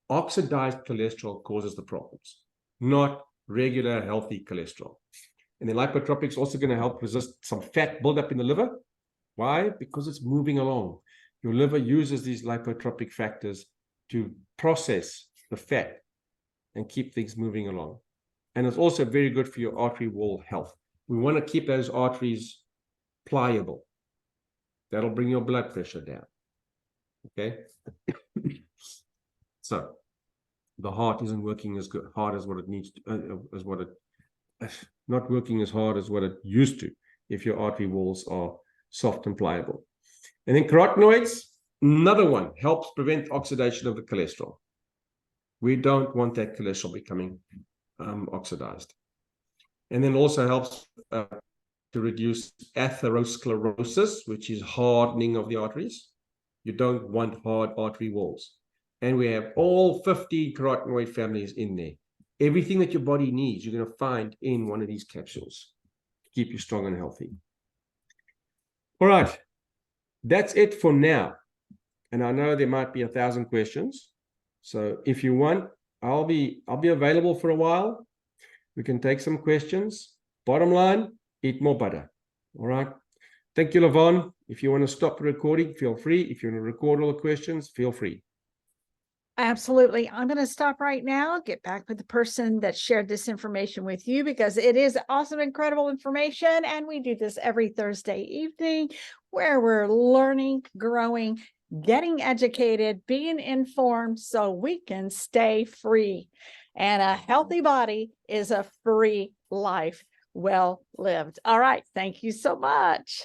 Oxidized cholesterol causes the problems, not regular healthy cholesterol. And the lipotropic is also going to help resist some fat buildup in the liver. Why? Because it's moving along. Your liver uses these lipotropic factors to process the fat and keep things moving along. And it's also very good for your artery wall health. We want to keep those arteries pliable. That'll bring your blood pressure down. Okay. So the heart isn't working as hard as what it needs to, not working as hard as what it used to if your artery walls are soft and pliable. And then carotenoids, another one, helps prevent oxidation of the cholesterol. We don't want that cholesterol becoming oxidized. And then also helps to reduce atherosclerosis, which is hardening of the arteries. You don't want hard artery walls. And we have all 50 carotenoid families in there. Everything that your body needs, you're going to find in one of these capsules to keep you strong and healthy. All right. That's it for now. And I know there might be 1,000 questions. So if you want, I'll be available for a while. We can take some questions. Bottom line, eat more butter. All right. Thank you, Lavon. If you want to stop the recording, feel free. If you want to record all the questions, feel free. Absolutely. I'm going to stop right now, get back with the person that shared this information with you, because it is awesome, incredible information. And we do this every Thursday evening where we're learning, growing, getting educated, being informed so we can stay free. And a healthy body is a free life well lived. All right. Thank you so much.